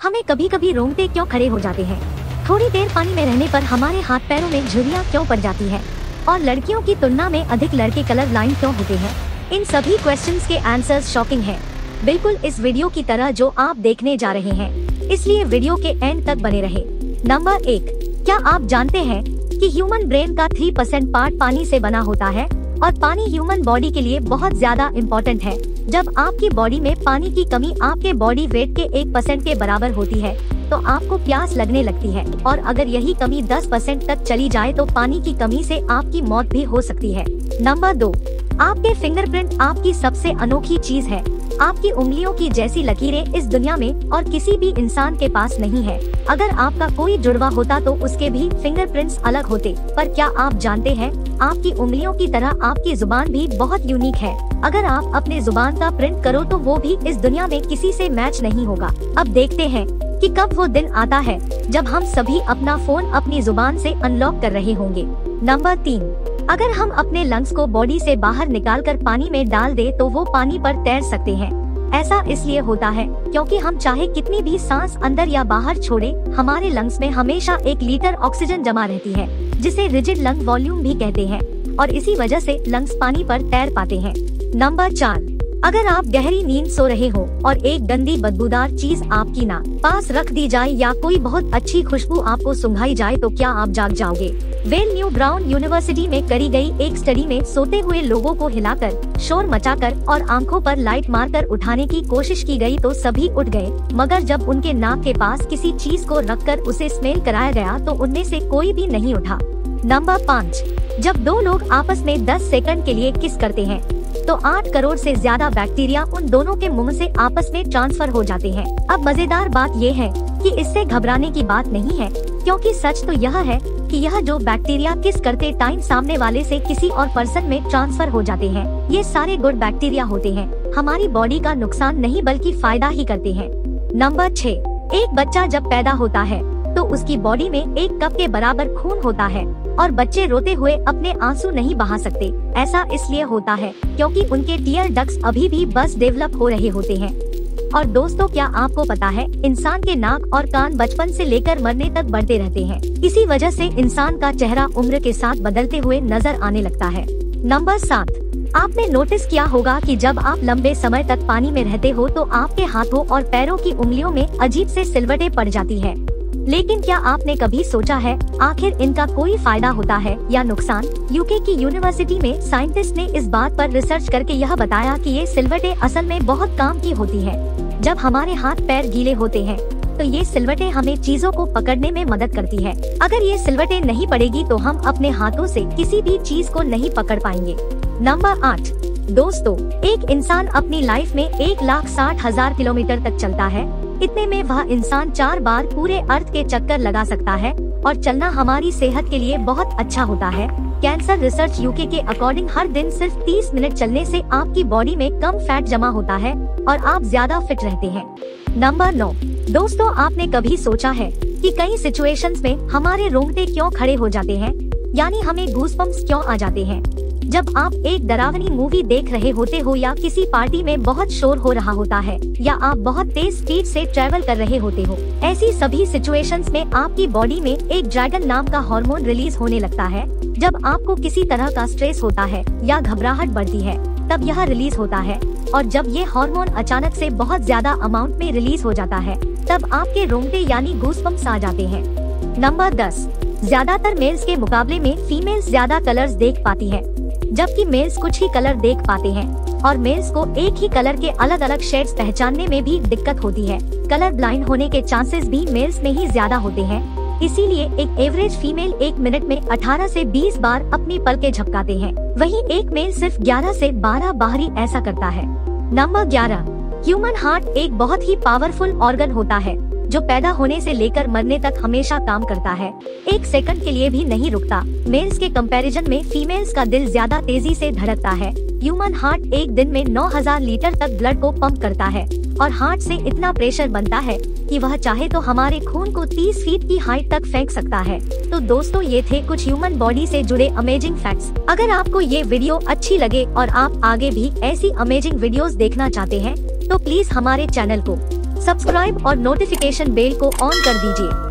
हमें कभी कभी रोंगटे क्यों खड़े हो जाते हैं? थोड़ी देर पानी में रहने पर हमारे हाथ पैरों में झुर्रियाँ क्यों पड़ जाती है? और लड़कियों की तुलना में अधिक लड़के कलर ब्लाइंड क्यों होते हैं? इन सभी क्वेश्चंस के आंसर्स शॉकिंग हैं, बिल्कुल इस वीडियो की तरह जो आप देखने जा रहे हैं, इसलिए वीडियो के एंड तक बने रहे। नंबर 1, क्या आप जानते हैं कि ह्यूमन ब्रेन का 3% पार्ट पानी से बना होता है और पानी ह्यूमन बॉडी के लिए बहुत ज्यादा इम्पोर्टेंट है। जब आपकी बॉडी में पानी की कमी आपके बॉडी वेट के 1% के बराबर होती है तो आपको प्यास लगने लगती है, और अगर यही कमी 10% तक चली जाए तो पानी की कमी से आपकी मौत भी हो सकती है। नंबर 2, आपके फिंगरप्रिंट आपकी सबसे अनोखी चीज है। आपकी उंगलियों की जैसी लकीरें इस दुनिया में और किसी भी इंसान के पास नहीं है। अगर आपका कोई जुड़वा होता तो उसके भी फिंगरप्रिंट्स अलग होते, पर क्या आप जानते हैं आपकी उंगलियों की तरह आपकी जुबान भी बहुत यूनिक है। अगर आप अपने जुबान का प्रिंट करो तो वो भी इस दुनिया में किसी से मैच नहीं होगा। अब देखते हैं कि कब वो दिन आता है जब हम सभी अपना फोन अपनी जुबान से अनलॉक कर रहे होंगे। नंबर 3, अगर हम अपने लंग्स को बॉडी से बाहर निकालकर पानी में डाल दे तो वो पानी पर तैर सकते हैं। ऐसा इसलिए होता है क्योंकि हम चाहे कितनी भी सांस अंदर या बाहर छोड़े, हमारे लंग्स में हमेशा 1 लीटर ऑक्सीजन जमा रहती है, जिसे रिजिड लंग वॉल्यूम भी कहते हैं, और इसी वजह से लंग्स पानी पर तैर पाते हैं। नंबर 4, अगर आप गहरी नींद सो रहे हो और एक गंदी बदबूदार चीज आपकी नाक पास रख दी जाए या कोई बहुत अच्छी खुशबू आपको सुंघाई जाए तो क्या आप जाग जाओगे? वेल न्यू ब्राउन यूनिवर्सिटी में करी गई एक स्टडी में सोते हुए लोगों को हिलाकर, शोर मचाकर और आंखों पर लाइट मारकर उठाने की कोशिश की गई तो सभी उठ गए, मगर जब उनके नाक के पास किसी चीज को रखकर उसे स्मेल कराया गया तो उनमें से कोई भी नहीं उठा। नंबर 5, जब 2 लोग आपस में 10 सेकंड के लिए किस करते हैं तो 8 करोड़ से ज्यादा बैक्टीरिया उन दोनों के मुंह से आपस में ट्रांसफर हो जाते हैं। अब मजेदार बात ये है कि इससे घबराने की बात नहीं है, क्योंकि सच तो यह है कि यह जो बैक्टीरिया किस करते टाइम सामने वाले से किसी और पर्सन में ट्रांसफर हो जाते हैं, ये सारे गुड बैक्टीरिया होते हैं, हमारी बॉडी का नुकसान नहीं बल्कि फायदा ही करते हैं। नंबर 6, एक बच्चा जब पैदा होता है तो उसकी बॉडी में 1 कप के बराबर खून होता है और बच्चे रोते हुए अपने आंसू नहीं बहा सकते। ऐसा इसलिए होता है क्योंकि उनके टीयर डक्ट्स अभी भी बस डेवलप हो रहे होते हैं। और दोस्तों, क्या आपको पता है इंसान के नाक और कान बचपन से लेकर मरने तक बढ़ते रहते हैं। इसी वजह से इंसान का चेहरा उम्र के साथ बदलते हुए नजर आने लगता है। नंबर 7, आपने नोटिस किया होगा कि जब आप लंबे समय तक पानी में रहते हो तो आपके हाथों और पैरों की उंगलियों में अजीब से सिलवटें पड़ जाती है। लेकिन क्या आपने कभी सोचा है आखिर इनका कोई फायदा होता है या नुकसान? यूके की यूनिवर्सिटी में साइंटिस्ट ने इस बात पर रिसर्च करके यह बताया कि ये सिलवटें असल में बहुत काम की होती है। जब हमारे हाथ पैर गीले होते हैं तो ये सिलवटें हमें चीजों को पकड़ने में मदद करती है। अगर ये सिलवटें नहीं पड़ेगी तो हम अपने हाथों से किसी भी चीज को नहीं पकड़ पाएंगे। नंबर 8, दोस्तों, एक इंसान अपनी लाइफ में 1,60,000 किलोमीटर तक चलता है। इतने में वह इंसान 4 बार पूरे अर्थ के चक्कर लगा सकता है, और चलना हमारी सेहत के लिए बहुत अच्छा होता है। कैंसर रिसर्च यूके के अकॉर्डिंग हर दिन सिर्फ 30 मिनट चलने से आपकी बॉडी में कम फैट जमा होता है और आप ज्यादा फिट रहते हैं। नंबर 9, दोस्तों, आपने कभी सोचा है कि कई सिचुएशंस में हमारे रोंगटे क्यों खड़े हो जाते हैं, यानी हमें गूज़बम्प्स क्यों आ जाते हैं? जब आप एक डरावनी मूवी देख रहे होते हो या किसी पार्टी में बहुत शोर हो रहा होता है या आप बहुत तेज स्पीड से ट्रेवल कर रहे होते हो, ऐसी सभी सिचुएशंस में आपकी बॉडी में एक ड्रैगन नाम का हार्मोन रिलीज होने लगता है। जब आपको किसी तरह का स्ट्रेस होता है या घबराहट बढ़ती है तब यह रिलीज होता है, और जब ये हार्मोन अचानक से बहुत ज्यादा अमाउंट में रिलीज हो जाता है तब आपके रोंगटे यानी गूज़बम्प्स आ जाते हैं। नंबर 10, ज्यादातर मेल्स के मुकाबले में फीमेल्स ज्यादा कलर्स देख पाती है, जबकि मेल्स कुछ ही कलर देख पाते हैं, और मेल्स को एक ही कलर के अलग अलग शेड्स पहचानने में भी दिक्कत होती है। कलर ब्लाइंड होने के चांसेस भी मेल्स में ही ज्यादा होते हैं, इसीलिए एक एवरेज फीमेल 1 मिनट में 18 से 20 बार अपनी पलकें झपकाते हैं, वहीं एक मेल सिर्फ 11 से 12 बाहरी ऐसा करता है। नंबर 11, ह्यूमन हार्ट एक बहुत ही पावरफुल ऑर्गन होता है जो पैदा होने से लेकर मरने तक हमेशा काम करता है, 1 सेकंड के लिए भी नहीं रुकता। मेल्स के कंपैरिजन में फीमेल्स का दिल ज्यादा तेजी से धड़कता है। ह्यूमन हार्ट एक दिन में 9,000 लीटर तक ब्लड को पंप करता है, और हार्ट से इतना प्रेशर बनता है कि वह चाहे तो हमारे खून को 30 फीट की हाइट तक फेंक सकता है। तो दोस्तों, ये थे कुछ ह्यूमन बॉडी से जुड़े अमेजिंग फैक्ट्स। अगर आपको ये वीडियो अच्छी लगे और आप आगे भी ऐसी अमेजिंग वीडियोस देखना चाहते हैं तो प्लीज हमारे चैनल को सब्सक्राइब और नोटिफिकेशन बेल को ऑन कर दीजिए।